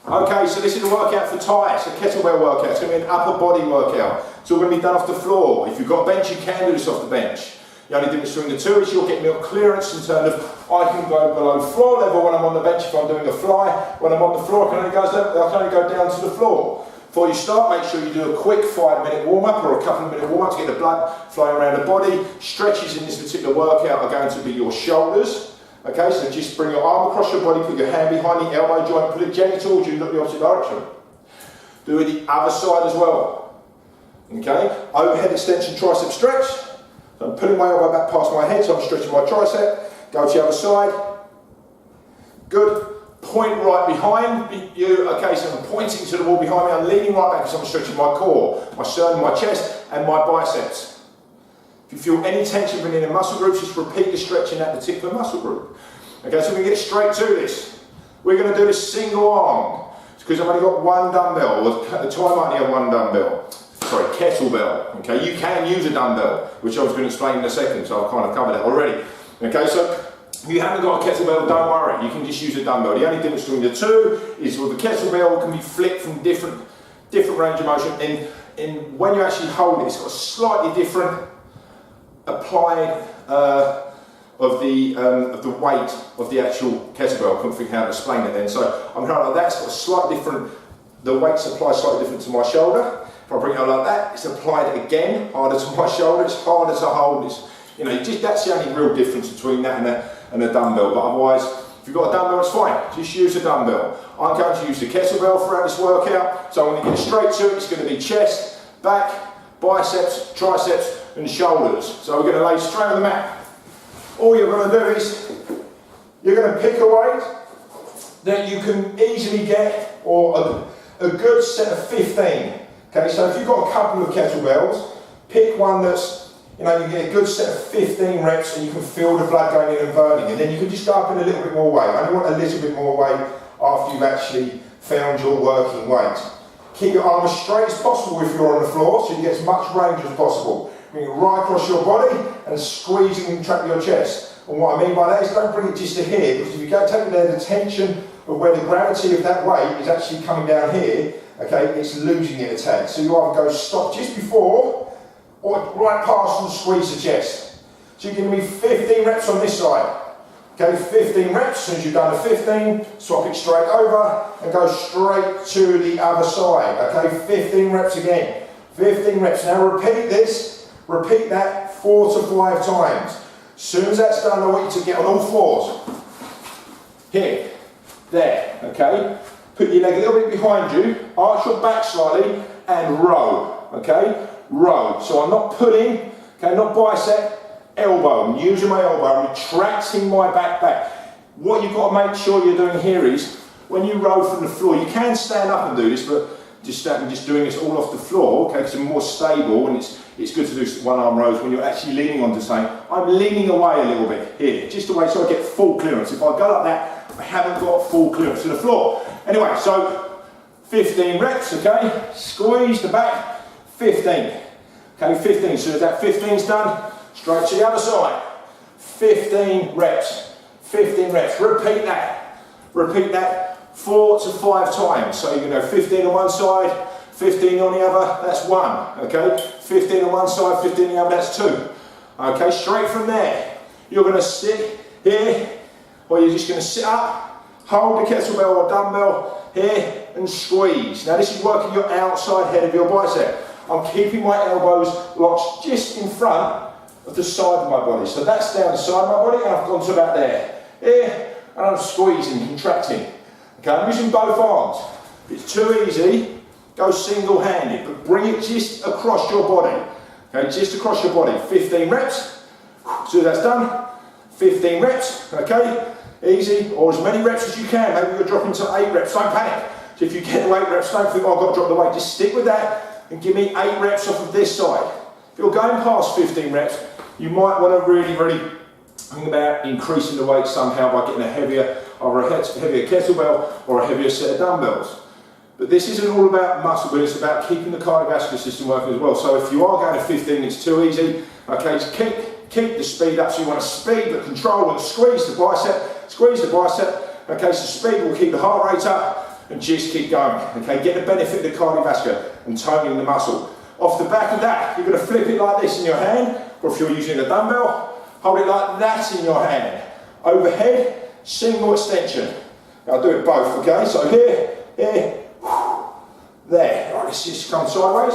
Okay, so this is a workout for Thai. It's a kettlebell workout. It's going to be an upper body workout. It's all going to be done off the floor. If you've got a bench, you can do this off the bench. The only difference between the two is you'll get more clearance in terms of I can go below floor level when I'm on the bench if I'm doing a fly. When I'm on the floor, I can only go down to the floor. Before you start, make sure you do a quick 5-minute warm-up or a couple of minute warm-up to get the blood flowing around the body. Stretches in this particular workout are going to be your shoulders. Okay, so just bring your arm across your body, put your hand behind the elbow joint, put it gently towards you, look the opposite direction. Do it the other side as well. Okay, overhead extension tricep stretch. So I'm putting my elbow back past my head, so I'm stretching my tricep. Go to the other side. Good. Point right behind you. Okay, so I'm pointing to the wall behind me. I'm leaning right back because I'm stretching my core, my sternum, my chest, and my biceps. If you feel any tension within the muscle groups, just repeat the stretch in that particular muscle group. Okay, so we get straight to this. We're going to do this single arm. It's because I've only got one dumbbell. At the time I only have one dumbbell. Sorry, kettlebell. Okay, you can use a dumbbell, which I was going to explain in a second, so I've kind of covered that already. Okay, so if you haven't got a kettlebell, don't worry. You can just use a dumbbell. The only difference between the two is with the kettlebell, it can be flipped from different range of motion. And when you actually hold it, it's got a slightly different applied of the weight of the actual kettlebell. I couldn't think how to explain it then. So I'm going like that. It's got a slightly different. The weight's applied slightly different to my shoulder. If I bring it out like that, it's applied again harder to my shoulder. It's harder to hold. It's, you know, just that's the only real difference between that and a dumbbell. But otherwise, if you've got a dumbbell, it's fine. Just use a dumbbell. I'm going to use the kettlebell throughout this workout. So I'm going to get straight to it. It's going to be chest, back, biceps, triceps, and shoulders. So we're going to lay straight on the mat. All you're going to do is you're going to pick a weight that you can easily get, or a good set of 15. Okay, so if you've got a couple of kettlebells, pick one that's, you know, you get a good set of 15 reps and you can feel the blood going in and burning, and then you can just go up in a little bit more weight. I only want a little bit more weight after you've actually found your working weight. Keep your arm as straight as possible if you're on the floor, so you get as much range as possible. Bring it right across your body and squeeze and contract your chest. And what I mean by that is don't bring it just to here, because if you go take the tension of where the gravity of that weight is actually coming down here, okay, it's losing it a tad. So you either go stop just before or right past and squeeze the chest. So you're giving me 15 reps on this side. Okay, 15 reps. As soon as you've done the 15, swap it straight over and go straight to the other side. Okay, 15 reps again. 15 reps. Now repeat this. Repeat that 4 to 5 times. As soon as that's done, I want you to get on all fours. Here, there, okay? Put your leg a little bit behind you, arch your back slightly, and row, okay? Row. So I'm not pulling, okay, not bicep, elbow. I'm using my elbow, I'm retracting my back. What you've got to make sure you're doing here is, when you row from the floor, you can stand up and do this, but just doing this all off the floor, okay, because it's more stable, and it's good to do one arm rows when you're actually leaning onto something. I'm leaning away a little bit here, just away so I get full clearance. If I go like that, I haven't got full clearance to the floor. Anyway, so 15 reps, okay, squeeze the back, 15. Okay, 15, so that 15's done, straight to the other side. 15 reps, 15 reps, repeat that 4 to 5 times. So you're going to go 15 on one side, 15 on the other, that's 1, okay? 15 on one side, 15 on the other, that's 2. Okay, straight from there, you're going to sit here, or you're just going to sit up, hold the kettlebell or dumbbell here, and squeeze. Now this is working your outside head of your bicep. I'm keeping my elbows locked just in front of the side of my body. So that's down the side of my body, and I've gone to about there. Here, and I'm squeezing, contracting. Okay, I'm using both arms. If it's too easy, go single-handed, but bring it just across your body. Okay, just across your body. 15 reps. So that's done. 15 reps, okay? Easy, or as many reps as you can. Maybe you're dropping to 8 reps, don't panic. So if you get the 8 reps, don't think, oh, I've got to drop the weight. Just stick with that and give me 8 reps off of this side. If you're going past 15 reps, you might want to really think about increasing the weight somehow by getting a heavier kettlebell or a heavier set of dumbbells. But this isn't all about muscle, but it's about keeping the cardiovascular system working as well. So if you are going to 15, it's too easy. Okay, just keep the speed up. So you want to speed but control and squeeze the bicep. Okay, so speed will keep the heart rate up. and just keep going. Okay, get the benefit of the cardiovascular and toning the muscle. Off the back of that, you're going to flip it like this in your hand, or if you're using a dumbbell, hold it like that in your hand. Overhead, single extension. Now do it both, okay? So here, here, there. Right, let's just come sideways.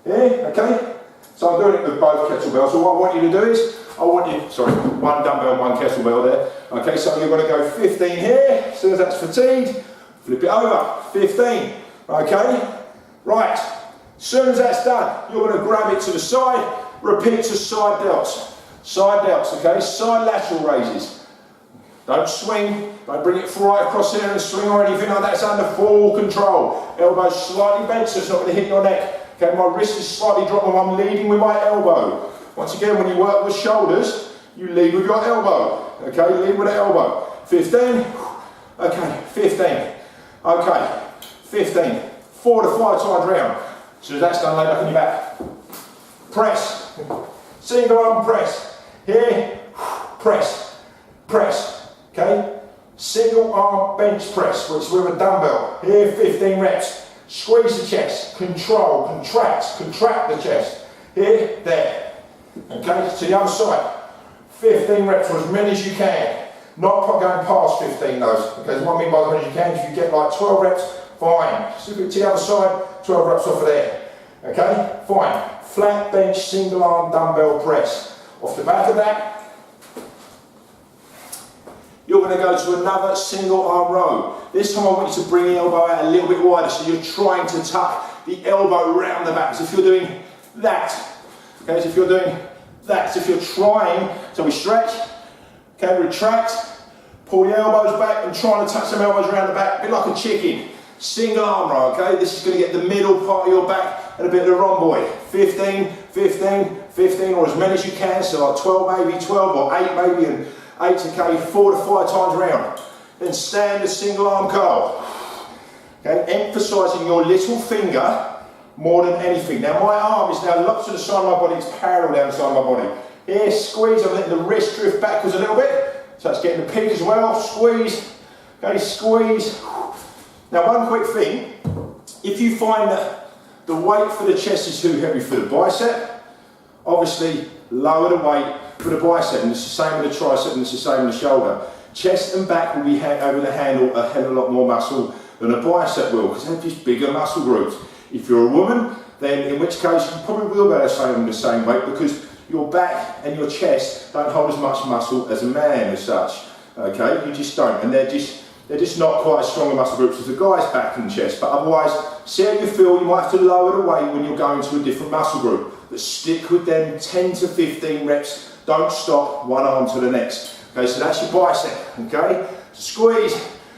Here, okay? So I'm doing it with both kettlebells. So what I want you to do is, one dumbbell, one kettlebell there. Okay, so you're going to go 15 here. As soon as that's fatigued, flip it over, 15. Okay? Right. As soon as that's done, you're going to grab it to the side, repeat to side delts. Side delts, okay? Side lateral raises. Don't swing, don't bring it right across here and swing or anything like that. It's under full control. Elbows slightly bent so it's not going to hit your neck. Okay, my wrist is slightly dropping, I'm leading with my elbow. Once again, when you work with shoulders, you lead with your elbow. Okay, lead with the elbow. 15, okay, 15, okay, 15, 4 to 5 times round. So that's done, lay back on your back. Press, single arm press. Here, press, press, okay? Single arm bench press, which is with a dumbbell. Here, 15 reps. Squeeze the chest, control, contract the chest. Here, there. Okay, to the other side. 15 reps for as many as you can. Not going past 15 those. Okay, what I mean by as many as you can, if you get like 12 reps, fine. Slip it to the other side, 12 reps off of there. Okay, fine. Flat bench, single arm dumbbell press. Off the back of that, you're going to go to another single arm row. This time I want you to bring the elbow out a little bit wider, so you're trying to tuck the elbow round the back. So if you're doing that, okay, so if you're doing that, so if you're trying, so we stretch, okay, retract, pull the elbows back and trying to tuck some elbows around the back, a bit like a chicken. Single arm row, okay, this is going to get the middle part of your back and a bit of the rhomboid. 15, 15, 15, or as many as you can, so like 12 maybe, 12 or 8 maybe, and 8 okay, 4 to 5 times round. Then stand a single arm curl. Okay, emphasising your little finger more than anything. Now my arm is now locked to the side of my body, it's parallel down the side of my body. Here, squeeze, I'm letting the wrist drift backwards a little bit, so it's getting the peak as well, squeeze, okay, squeeze. Now one quick thing, if you find that the weight for the chest is too heavy for the bicep, obviously lower the weight for the bicep, and it's the same with the tricep and it's the same with the shoulder. Chest and back will be able to handle a hell of a lot more muscle than a bicep will, because they're just bigger muscle groups. If you're a woman, then in which case you probably will be able to stay on the same weight, because your back and your chest don't hold as much muscle as a man as such. Okay, you just don't, and they're just not quite as strong a muscle groups as the guy's back and chest. But otherwise, see how you feel. You might have to lower the weight when you're going to a different muscle group, but stick with them 10 to 15 reps. Don't stop one arm to the next. Okay, so that's your bicep. Okay, squeeze,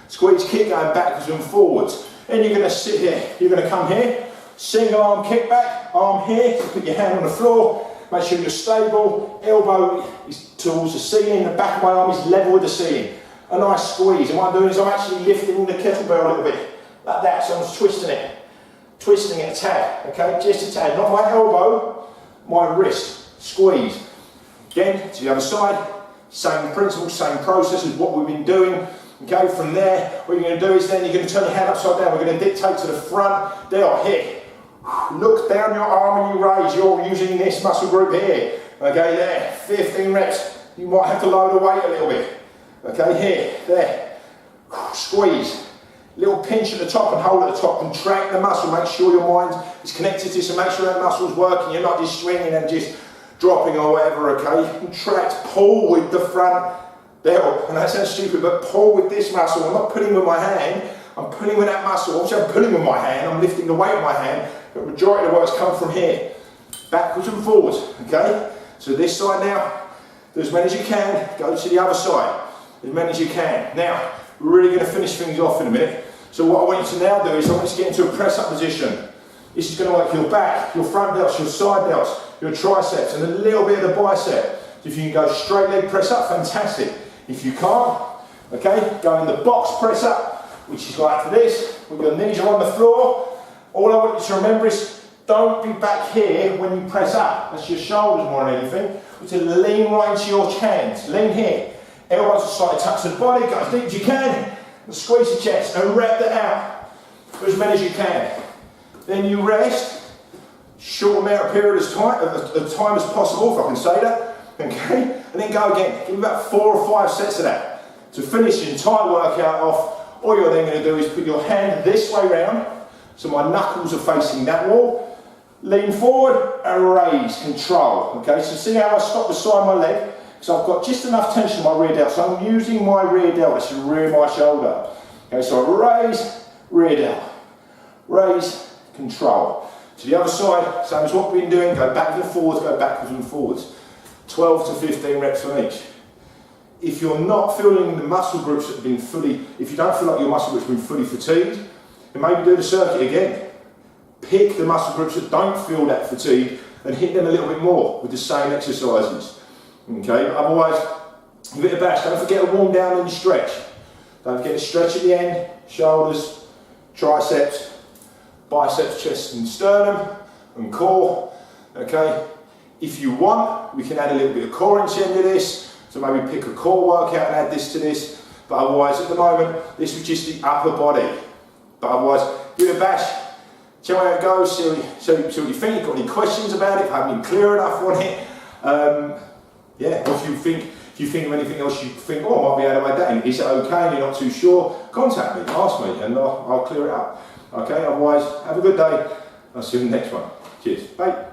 squeeze, kick going backwards and forwards. Then you're going to sit here. You're going to come here, single arm kick back, arm here. So put your hand on the floor. Make sure you're stable. Elbow is towards the ceiling. The back of my arm is level with the ceiling. A nice squeeze. And what I'm doing is I'm actually lifting the kettlebell a little bit, like that. So I'm just twisting it a tad. Okay, just a tad. Not my elbow, my wrist. Squeeze. Again, to the other side. Same principle, same process as what we've been doing. Okay, from there, what you're going to do is then you're going to turn your hand upside down. We're going to dictate to the front. There, here. Look down your arm and you raise. You're using this muscle group here. Okay, there. 15 reps. You might have to lower the weight a little bit. Okay, here, there. Squeeze. Little pinch at the top and hold at the top. Contract the muscle. Make sure your mind is connected to this and make sure that muscle's working. You're not just swinging and just dropping or whatever, okay? Contract, pull with the front delt. And that sounds stupid, but pull with this muscle. I'm not pulling with my hand, I'm pulling with that muscle. Obviously I'm pulling with my hand, I'm lifting the weight with my hand, but the majority of the work's come from here. Backwards and forwards, okay? So this side now, do as many as you can, go to the other side, as many as you can. Now, we're really going to finish things off in a minute. So what I want you to now do is I want you to get into a press-up position. This is going to work your back, your front delts, your side delts, your triceps, and a little bit of the bicep. So if you can go straight leg press up, fantastic. If you can't, okay, go in the box press up, which is like this, with your knees are on the floor. All I want you to remember is don't be back here when you press up. That's your shoulders more than anything. To lean right into your hands. Lean here. Elbows are slightly touch the body, go as deep as you can, and squeeze the chest and rep that out. for as many as you can. Then you rest, short amount of period of time as possible, if I can say that, okay? And then go again. Give me about 4 or 5 sets of that. To finish the entire workout off, all you're then going to do is put your hand this way round, so my knuckles are facing that wall. Lean forward and raise, control. Okay, so see how I stop the side of my leg? So I've got just enough tension in my rear delt, so I'm using my rear delt, that's the rear of my shoulder. Okay, so I raise, rear delt, raise, control. To the other side, same as what we've been doing, go backwards and forwards, go backwards and forwards. 12 to 15 reps on each. If you're not feeling the muscle groups that have been fully, if you don't feel like your muscle groups have been fully fatigued, then maybe do the circuit again. Pick the muscle groups that don't feel that fatigue and hit them a little bit more with the same exercises. Okay, but otherwise, give it a bash. Don't forget to warm down and stretch. Don't forget to stretch at the end, shoulders, triceps, biceps, chest and sternum, and core. Okay, if you want, we can add a little bit of core into the end of this. So maybe pick a core workout and add this to this. But otherwise, at the moment, this was just the upper body. But otherwise, give it a bash. Tell me how it goes, see what you think. You've got any questions about it, if I haven't been clear enough on it. Yeah, or if you think of anything else you think, oh, I might be able to add that in. Is it okay and you're not too sure? Contact me, ask me, and I'll clear it up. Okay, otherwise, have a good day. I'll see you in the next one. Cheers. Bye.